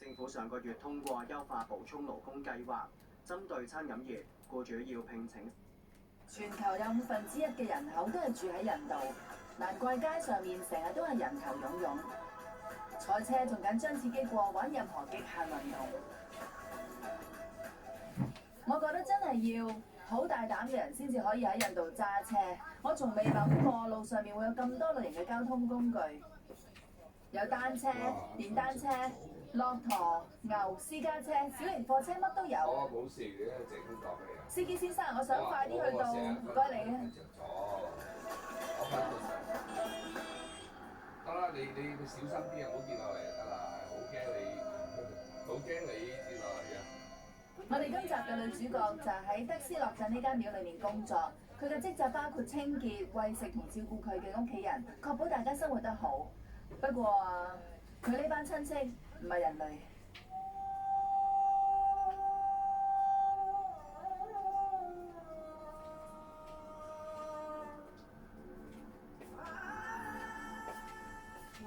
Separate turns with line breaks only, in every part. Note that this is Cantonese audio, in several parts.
政府上個月通過優化補充勞工計劃，針對餐飲業，僱主要聘請。
全球有1/5嘅人口都係住喺印度，難怪街上面成日都係人頭湧湧。賽車仲緊張刺激過玩任何極限運動。我覺得真係要好大膽嘅人先至可以喺印度揸車。我從未諗過路上面會有咁多類型嘅交通工具，有單車、電單車、駱駝、牛、私家車、小型貨車，乜都有。
冇事嘅，整當嘅人。
司機先生，我想快啲去到，唔該你啊。
得啦，你小心啲啊，唔好跌落嚟就得啦，好驚你跌落嚟啊！
我哋今集嘅女主角就喺德斯洛鎮呢間廟裏面工作，佢嘅職責包括清潔、餵食同照顧佢嘅屋企人，確保大家生活得好。不過佢呢班親戚唔係人類。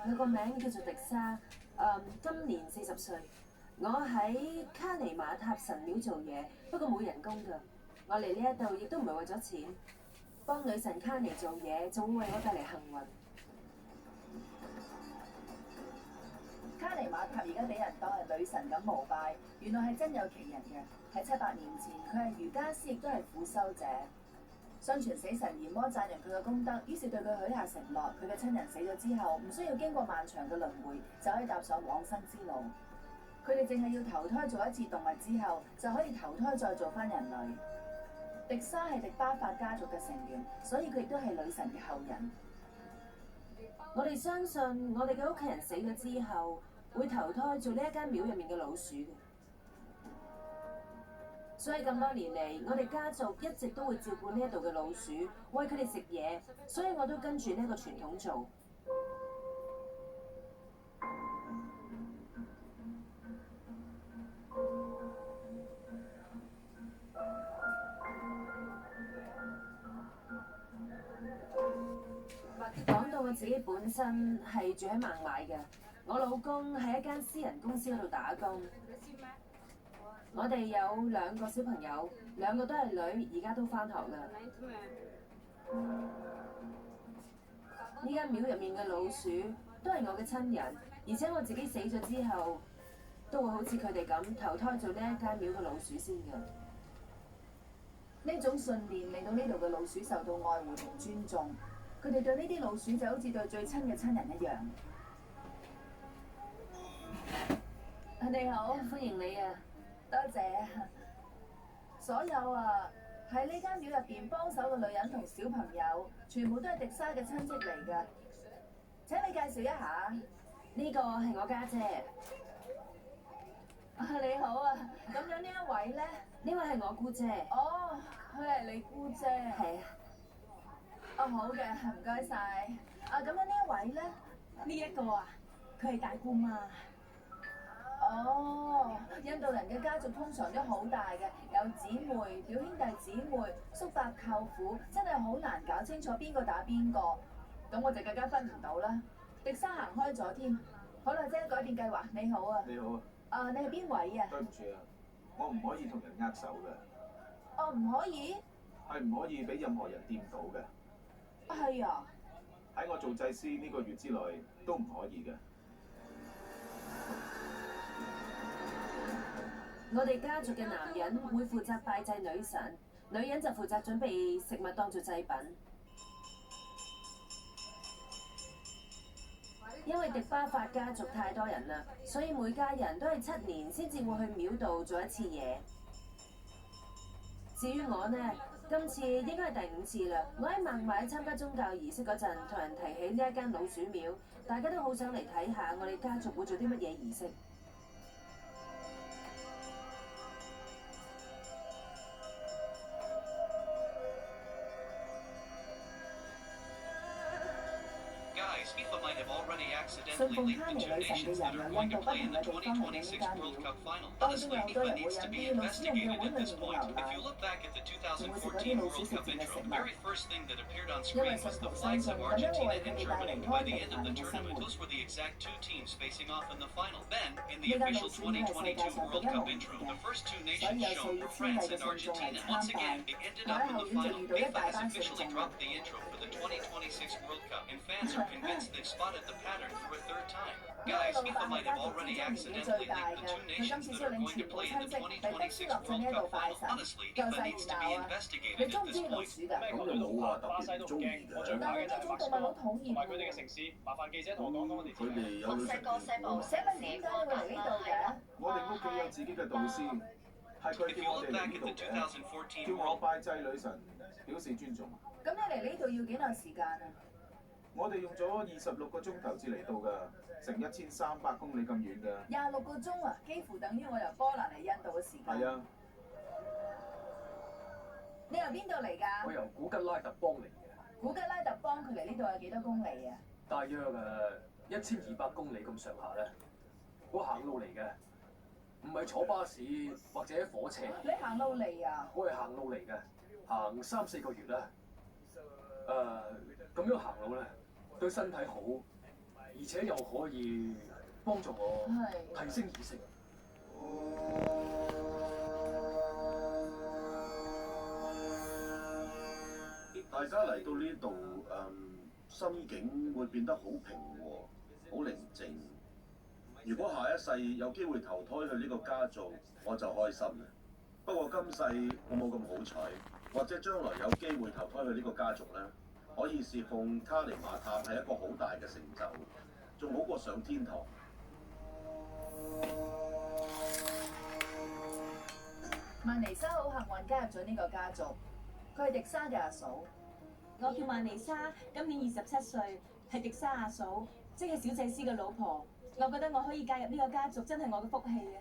佢個名叫做迪莎，今年40歲。我喺卡尼馬塔神廟做嘢，不過冇人工㗎。我嚟呢一度亦都唔係為咗錢，幫女神卡尼做嘢就會為我帶嚟幸運。卡尼馬塔而家俾人當係女神咁膜拜，原來係真有其人嘅。喺700年前，佢係瑜伽師，亦都係苦修者。相傳死神閻魔讚揚佢嘅功德，於是對佢許下承諾：佢嘅親人死咗之後，唔需要經過漫長嘅輪迴，就可以踏上往生之路。佢哋淨係要投胎做一次動物之後，就可以投胎再做返人類。迪莎係迪巴法家族嘅成員，所以佢亦都係女神嘅後人。我哋相信我哋嘅屋企人死咗之後，會投胎做呢一間廟入面嘅老鼠嘅。所以咁多年嚟，我哋家族一直都會照顧呢一度嘅老鼠，餵佢哋食嘢，所以我都跟住呢個傳統做。講到我自己本身係住喺孟買嘅，我老公喺一間私人公司嗰度打工。我哋有2個小朋友，2個都係女，而家都返學啦。呢間廟入面嘅老鼠都係我嘅親人，而且我自己死咗之後，都會好似佢哋咁投胎做呢一間廟嘅老鼠先嘅。呢種信念令到呢度嘅老鼠受到愛護同尊重，佢哋對呢啲老鼠就好似對最親嘅親人一樣。你好，歡迎你啊！多謝啊！所有喺呢間廟入邊幫手嘅女人同小朋友，全部都係迪莎嘅親戚嚟㗎。請你介紹一下，呢個係我家姐。你好啊！咁樣呢一位咧？呢位係我姑姐。哦，佢係你姑姐。係啊。哦，好嘅，唔該晒。咁樣呢一位咧？呢一個啊，佢係大姑媽。哦，印度人嘅家族通常都好大嘅，有姊妹、表兄弟姊妹、叔伯舅父，真係好難搞清楚邊個打邊個。咁我就更加分唔到啦。迪莎行開咗添。好啦，姐改變計劃。你好啊。
你好啊。
你係邊位啊？
對唔住啊，我唔可以同人握手嘅。
哦，唔可以？
係唔可以俾任何人掂到嘅。
係啊。
喺我做祭司呢個月之內都唔可以嘅。
我哋家族嘅男人會負責拜祭女神，女人就負責準備食物當做祭品。因為迪巴法家族太多人啦，所以每家人都係7年先至會去廟度做一次嘢。至於我呢，今次應該係第5次啦。我喺孟買參加宗教儀式嗰陣，同人提起呢一間老鼠廟，大家都好想嚟睇下我哋家族會做啲乜嘢儀式。
Guys, before my
信奉卡尼女神嘅人由印度不同嘅地方嚟到呢間廟，當中有好多人會飲啲老鼠飲嘅碗裏面嘅牛奶，仲會食嗰啲老鼠食剩嘅食物，因為信徒相信咁樣會為佢哋帶嚟安定快樂嘅生活。呢間老鼠廟係世界上獨一無二嘅，所以有數以千計嘅信眾嚟參拜。我喺後院就遇到一大班信眾啦。因為老闆係家族之中年紀最大嘅，佢今次率領全部親戚嚟德斯落進呢一度拜神，夠晒熱鬧啊！你中唔中意老鼠㗎？
咁就冇話特別唔中意嘅。
但係呢種動物好討厭
佢哋嘅城市，麻煩記者同我講講
佢哋有女神眷顧。
請問點解你會嚟呢度嘅？
我哋屋企有自己嘅導師，係佢叫我哋嚟呢度嘅，叫我拜祭女神，表示尊重。
咁你嚟呢度要幾耐時間啊？
我哋用咗26個鐘頭至嚟到㗎，成1300公里咁遠㗎。
26個鐘啊，幾乎等於我由波蘭嚟印度嘅時間。
係啊，
你由邊度嚟㗎？
我由古吉拉特邦嚟嘅，
古吉拉特邦距離呢度有幾多公里啊？
大約1200公里咁上下咧。我行路嚟嘅，唔係坐巴士或者火車。
你行路嚟啊？
我係行路嚟嘅，行3-4個月啦。咁樣行路咧，對身體好，而且又可以幫助我提升意識。
大家嚟到呢度，心境會變得好平和、好寧靜。如果下一世有機會投胎去呢個家族，我就開心啦。不過今世我冇咁好彩，或者將來有機會投胎去呢個家族咧，可以侍奉卡尼馬塔係一個好大嘅成就，仲好過上天堂。
曼尼莎好幸運加入咗呢個家族，佢係迪莎嘅阿嫂。
我叫曼尼莎，今年27歲，係迪莎阿嫂，即係小祭司嘅老婆。我覺得我可以加入呢個家族，真係我嘅福氣啊！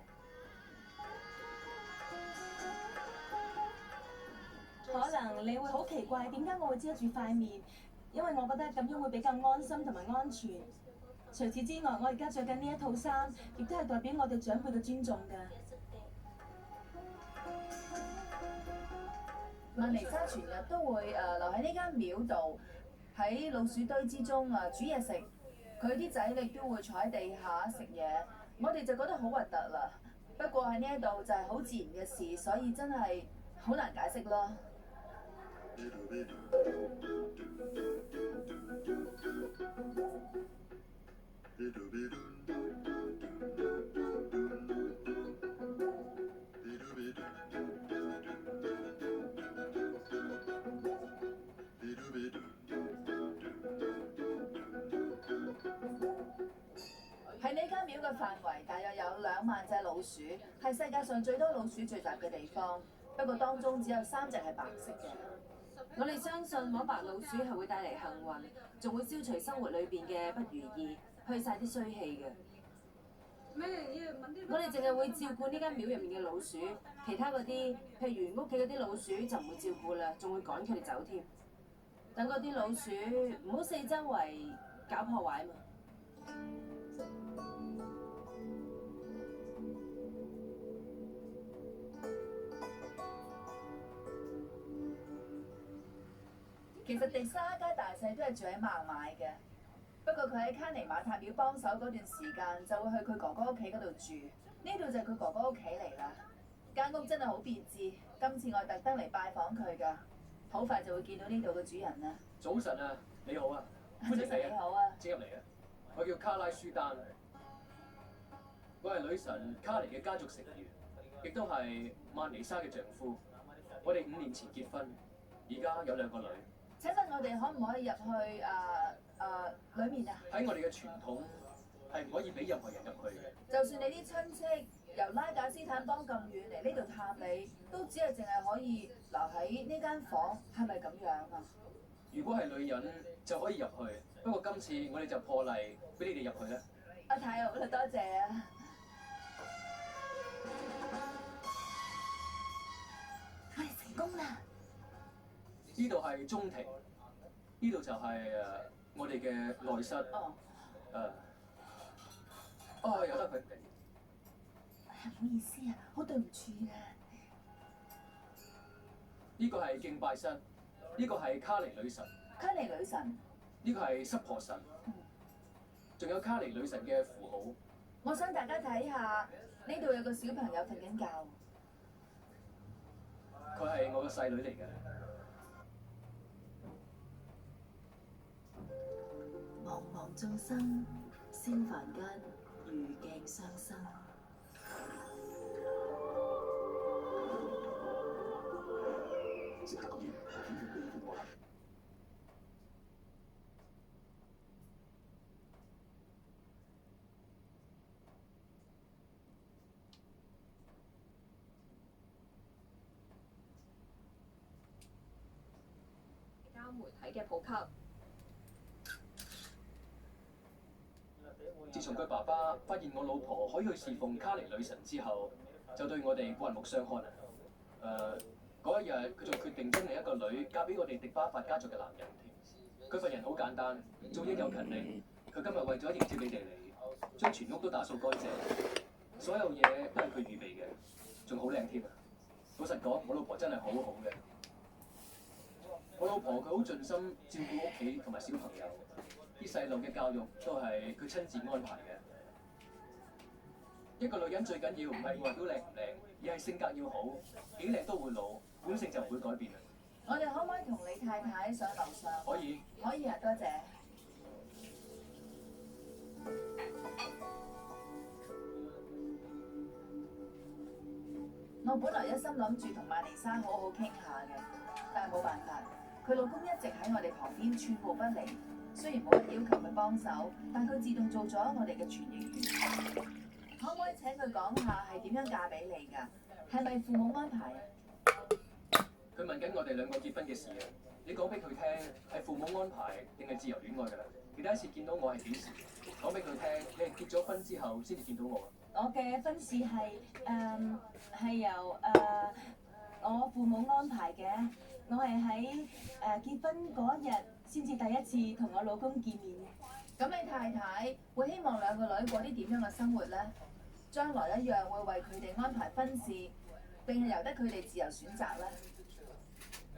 可能你會好奇怪，點解我會遮住塊面？因為我覺得咁樣會比較安心同埋安全。除此之外，我而家着緊呢一套衫，亦都係代表我對長輩嘅尊重㗎。
曼尼莎全日都會留喺呢間廟度，喺老鼠堆之中煮嘢食。佢啲仔女都會坐喺地下食嘢，我哋就覺得好核突啦。不過喺呢一度就係好自然嘅事，所以真係好難解釋咯。喺呢間廟嘅範圍，大約有2萬隻老鼠，係世界上最多老鼠聚集嘅地方。不過當中只有3隻係白色嘅。
我哋相信摸白老鼠係會帶嚟幸運，仲會消除生活裏邊嘅不如意，去晒啲衰氣嘅。我哋淨係會照顧呢間廟入面嘅老鼠，其他嗰啲，譬如屋企嗰啲老鼠就唔會照顧啦，仲會趕佢哋走添。等嗰啲老鼠唔好四周圍搞破壞嘛。
其實迪莎一家大細都係住喺孟買嘅，不過佢喺卡尼馬塔廟幫手嗰段時間，就會去佢哥哥屋企嗰度住。呢度就係佢哥哥屋企嚟啦。間屋真係好別緻，今次我特登嚟拜訪佢㗎，好快就會見到呢度嘅主人啦。
早晨啊，你好啊，歡迎
早晨你好啊，
請入嚟啊！我叫卡拉舒丹，我係女神卡尼嘅家族成員，亦都係曼尼莎嘅丈夫。我哋5年前結婚，而家有2個女。
請問我哋可唔可以入去裏面啊？
喺我哋嘅傳統係唔可以俾任何人入去嘅。
就算你啲親戚由拉賈斯坦邦咁遠嚟呢度探你，都只係淨係可以留喺呢間房，係咪咁樣啊？
如果係女人就可以入去，不過今次我哋就破例俾你哋入去啦。
太好啦，多謝啊！我哋成功啦！
呢度係中庭，呢度就係我哋嘅內室。
哦，
由得佢哋。
唔好意思啊，好對唔住啊。
呢個係敬拜室，呢個係卡尼女神，
卡尼女神，
呢個係濕婆神，仲有卡尼女神嘅符號。
我想大家睇下，呢度有個小朋友瞓緊覺。
佢係我個細女嚟嘅。
茫茫眾生，仙凡間，如鏡相生。
媒體嘅普及。
自從佢爸爸發現我老婆可以去侍奉卡尼女神之後，就對我哋刮目相看啊！嗰一日佢仲決定將另一個女嫁俾我哋迪巴法家族嘅男人。佢份人好簡單，做嘢又勤力。佢今日為咗迎接你哋嚟，將全屋都打掃乾淨，所有嘢都係佢預備嘅，仲好靚添啊！老實講，我老婆真係好好嘅。我老婆佢好盡心照顧屋企同埋小朋友，啲細路嘅教育都係佢親自安排嘅。一個女人最緊要唔係外表靚唔靚，而係性格要好，幾靚都會老，本性就唔會改變啊！
我哋可唔可以同你太太上樓上？
可以。
可以啊，多謝。我本來一心諗住同曼妮莎好好傾下嘅，但係冇辦法。佢老公一直喺我哋旁邊寸步不離，雖然冇人要求佢幫手，但佢自動做咗我哋嘅傳譯員。可唔可以請佢講下係點樣嫁俾你㗎？係咪父母安排啊？
佢問緊我哋兩個結婚嘅事啊！你講俾佢聽係父母安排定係自由戀愛㗎啦？你第一次見到我係幾時？講俾佢聽，你係結咗婚之後先至見到我啊！
我嘅婚事係由我父母安排嘅。我係喺結婚嗰日先至第一次同我老公見面。
咁你太太會希望兩個女過啲點樣嘅生活呢？將來一樣會為佢哋安排婚事，定係由得佢哋自由選擇呢？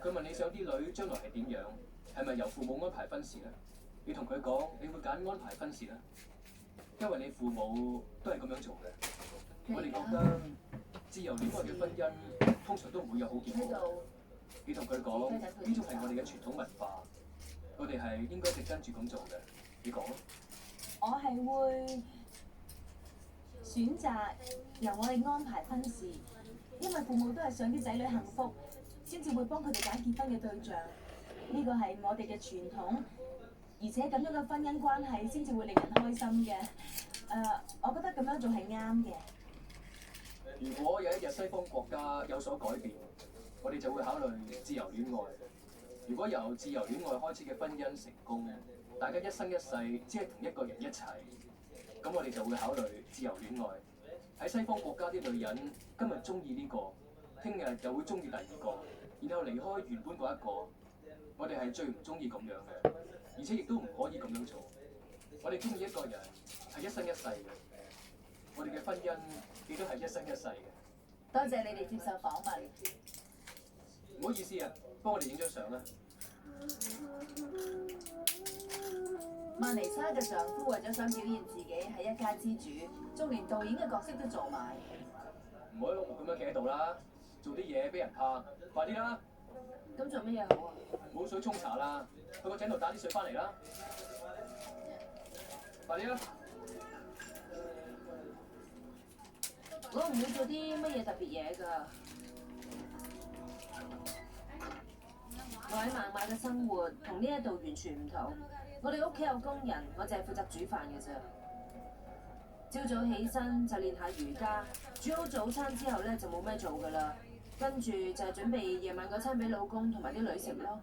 佢問你想啲女將來係點樣？係咪由父母安排婚事呢？你同佢講，你會揀安排婚事啦，因為你父母都係咁樣做嘅。我哋覺得自由戀愛嘅婚姻通常都唔會有好結果。你同佢講，呢種係我哋嘅傳統文化，我哋係應該直跟住咁做嘅。你講啊？
我係會選擇由我哋安排婚事，因為父母都係想啲仔女幸福，先至會幫佢哋揀結婚嘅對象。呢個係我哋嘅傳統，而且咁樣嘅婚姻關係先至會令人開心嘅。我覺得咁樣做係啱嘅。
如果有一日西方國家有所改變，我哋就會考慮自由戀愛。如果由自由戀愛開始嘅婚姻成功，大家一生一世只係同一個人一齊，咁我哋就會考慮自由戀愛。喺西方國家啲女人今日中意呢個，聽日又會中意第二個，然後離開原本嗰一個。我哋係最唔中意咁樣嘅，而且亦都唔可以咁樣做。我哋中意一個人係一生一世嘅，我哋嘅婚姻亦都係一生一世嘅。
多謝你哋接受訪問。
唔好意思啊，幫我哋影張相啦。
曼妮莎嘅丈夫為咗想表現自己係一家之主，仲連導演嘅角色都做埋。
唔好碌木咁樣企喺度啦，做啲嘢俾人拍，快啲啦！
咁做乜嘢好啊？
冇水沖茶啦，去個井度打啲水翻嚟啦！快啲啦！
我唔會做啲乜嘢特別嘢㗎。我喺孟買嘅生活同呢一度完全唔同。我哋屋企有工人，我淨係負責煮飯嘅啫。朝早起身就練下瑜伽，煮好早餐之後咧就冇咩做㗎啦。跟住就係準備夜晚嗰餐俾老公同埋啲女食咯。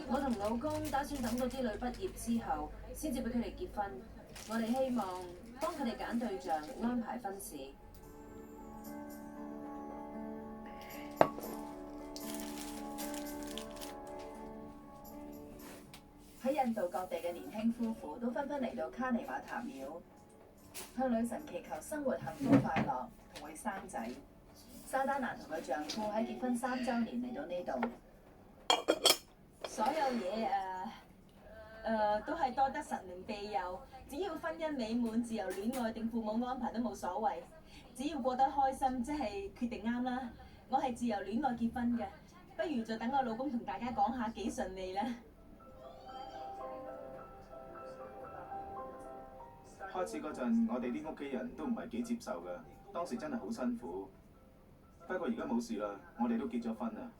我同老公打算等到啲女畢業之後，先至俾佢哋結婚。我哋希望幫佢哋揀對象，安排婚事。
喺印度各地嘅年輕夫婦都紛紛嚟到卡尼馬塔廟，向女神祈求生活幸福快樂同會生仔。沙丹娜同佢丈夫喺結婚3週年嚟到呢度。
所有嘢都係多得神靈庇佑，只要婚姻美滿、自由戀愛定父母安排都冇所謂，只要過得開心，即係決定啱啦。我係自由戀愛結婚嘅，不如就等我老公同大家講下幾順利啦。
開始嗰陣，我哋啲屋企人都唔係幾接受㗎，當時真係好辛苦。不過而家冇事啦，我哋都結咗婚啦。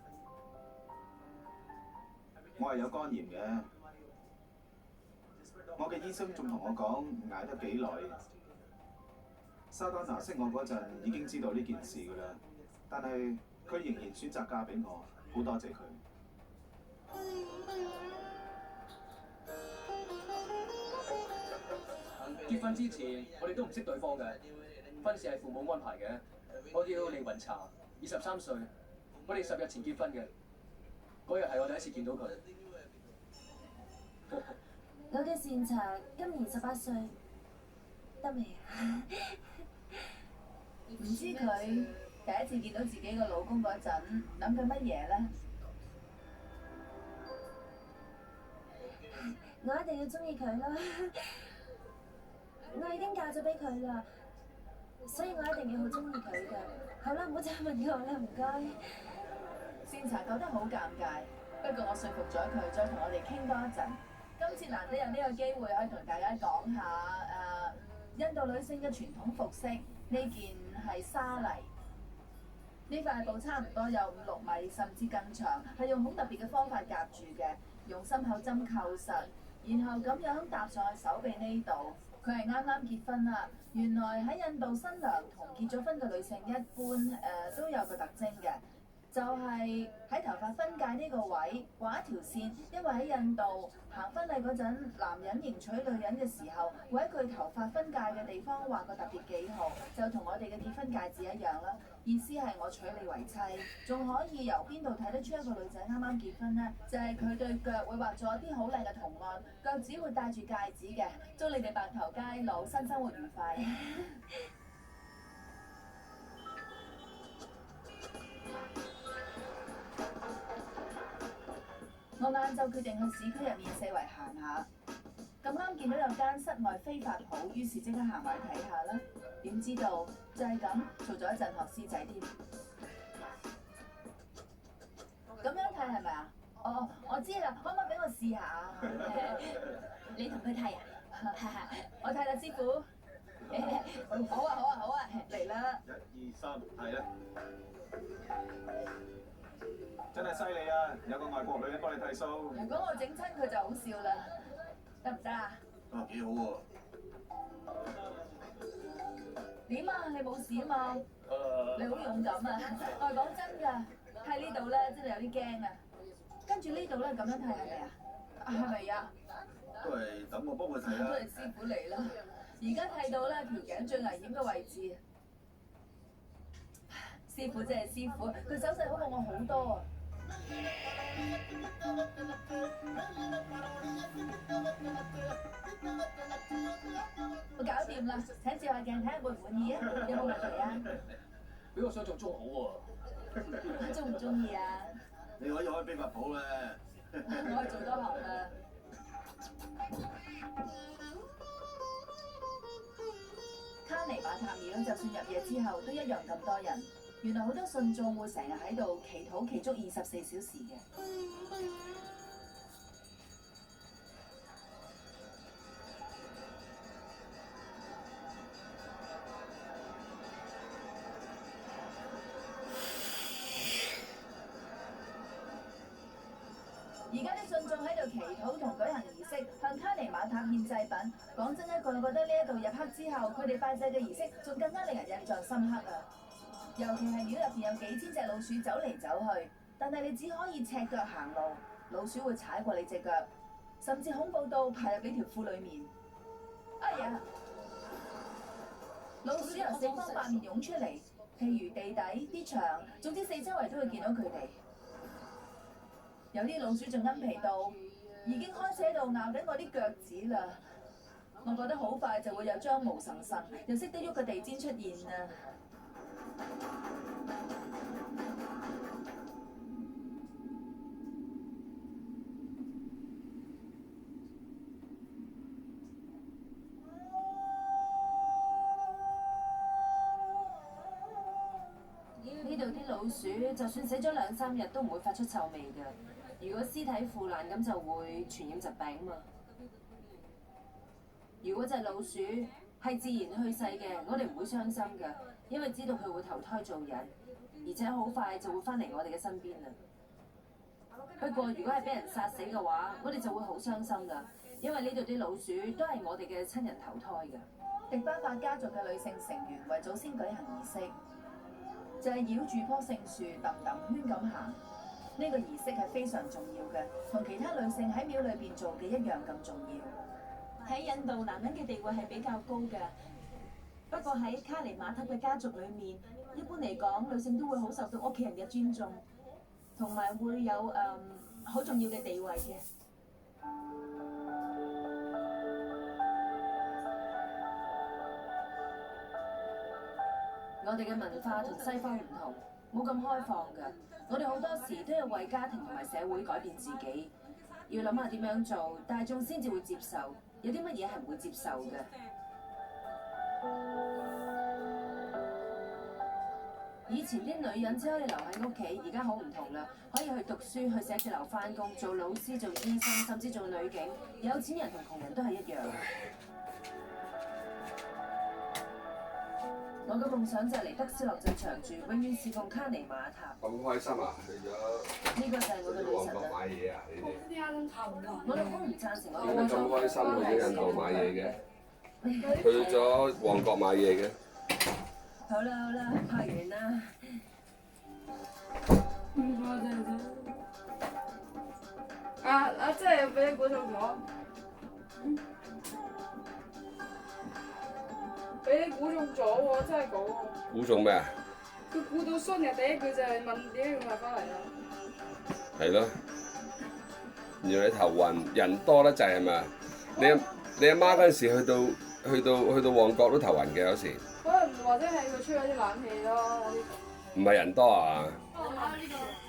我係有肝炎嘅，我嘅醫生仲同我講捱得幾耐。沙丹娜識我嗰陣已經知道呢件事㗎啦，但係佢仍然選擇嫁俾我，好多謝佢。
結婚之前，我哋都唔識對方嘅，婚事係父母安排嘅。我叫李雲茶，23歲，我哋10日前結婚嘅。嗰日係我第一次見到佢。
我嘅善茶今年18歲，得未啊？
唔知佢第一次見到自己個老公嗰陣諗緊乜嘢呢？
我一定要中意佢啦！我已經嫁咗俾佢啦，所以我一定要好中意佢㗎。好啦，唔好再問我啦，唔該。
善茶覺得好尷尬，不過我說服咗佢，再同我哋傾多一陣。今次難得有呢個機會可以同大家講下印度女性嘅傳統服飾，呢件係紗麗。呢塊布差唔多有5-6米，甚至更長，係用好特別嘅方法夾住嘅，用心口針扣實，然後咁樣搭上去手臂呢度。佢係啱啱結婚啦。原來喺印度，新娘同結咗婚嘅女性一般都有個特徵嘅，就係喺頭髮分界呢個位畫一條線，因為喺印度行婚禮嗰陣，男人迎娶女人嘅時候，會喺佢頭髮分界嘅地方畫個特別記號，就同我哋嘅結婚戒指一樣啦。意思係我娶你為妻，仲可以由邊度睇得出一個女仔啱啱結婚呢？就係佢對腳會畫咗啲好靚嘅圖案，腳趾會戴住戒指嘅。祝你哋白頭偕老，新生活愉快。我晏晝決定去市區入面四圍行下，咁啱見到有間室外飛髮鋪，於是即刻行埋睇下啦。點知道就係咁做咗一陣學師仔添。咁樣睇係咪啊？哦，我知啦，可唔可以俾我試下？
你同佢睇啊？
我睇啦，師傅。好啊，好啊，好啊，嚟啦
！1、2、3，係啦。真係犀利啊！有個外國女人幫你剃鬚。
如果我整親佢就好笑啦，得唔得啊？
啊，幾好喎！
點啊？你冇事啊嘛？你好勇敢啊！我係講真㗎，喺呢度咧真係有啲驚啊！跟住呢度咧咁樣睇係咪啊？係咪啊？
都係等我幫佢睇
都
啦。
係師傅嚟啦！而家睇到咧條頸最危險嘅位置。師傅真係師傅，佢手勢好過我好多啊！我搞掂啦，請照下鏡睇下滿唔滿意啊？有冇問題啊？
比我想象中好喎。
中唔中意啊？
你可以開飛髮鋪咧。
我係做多行啦。卡尼馬塔廟就算入夜之後都一樣咁多人。原來好多信眾會成日喺度祈禱祈足24小時嘅。而家啲信眾喺度祈禱同舉行儀式，向卡尼馬塔獻祭品。講真一句，我覺得呢一度入黑之後，佢哋拜祭嘅儀式仲更加令人印象深刻啊！尤其係廟入邊有幾千隻老鼠走嚟走去，但係你只可以赤腳行路，老鼠會踩過你隻腳，甚至恐怖到爬入你條褲裡面。哎呀！老鼠由四方八面湧出嚟，譬如地底、啲牆，總之四周圍都會見到佢哋。有啲老鼠仲陰皮到，已經開始喺度咬緊我啲腳趾啦。我覺得好快就會有張毛神神又識得喐嘅地氈出現啦。
呢度啲老鼠就算死咗2-3日都唔會發出臭味㗎。如果屍體腐爛咁就會傳染疾病嘛。如果隻老鼠係自然去世嘅，我哋唔會傷心㗎，因為知道佢會投胎做人，而且好快就會翻嚟我哋嘅身邊啦。不過如果係俾人殺死嘅話，我哋就會好傷心啦，因為呢度啲老鼠都係我哋嘅親人投胎㗎。
迪巴法家族嘅女性成員為祖先舉行儀式，就係繞住棵聖樹揼揼圈咁行。呢個儀式係非常重要嘅，同其他女性喺廟裏邊做嘅一樣咁重要。
喺印度，男人嘅地位係比較高嘅。不過喺卡尼馬塔嘅家族裏面，一般嚟講，女性都會好受到屋企人嘅尊重，同埋會有好重要嘅地位嘅。
我哋嘅文化同西方唔同，冇咁開放㗎。我哋好多時都要為家庭同埋社會改變自己，要諗下點樣做，大眾先至會接受。有啲乜嘢係唔會接受嘅？以前啲女人只可以留喺屋企，而家好唔同啦，可以去讀書、去寫字樓返工、做老師、做醫生，甚至做女警。有錢人同窮人都係一樣。我嘅夢想就係嚟德斯洛鎮長住，永遠侍奉卡尼馬塔。
咁開心啊！去咗
呢個就係我嘅女神啦。
買嘢啊！你哋
我老公唔贊成我
點解咁開心去咗印度買嘢嘅？去咗旺角買嘢嘅。
好啦好啦，拍完啦。
唔該真係真係要俾你估中咗。俾你估中咗喎，真係講喎。
估中咩啊？
佢估到信嘅第一句就係問點解要買翻嚟啦。
係咯。原來你頭暈，人多得滯係咪啊？你阿媽嗰陣時去到旺角都頭暈嘅有時。
可能或者係佢吹咗啲冷氣咯。
唔係人多啊？
呢個。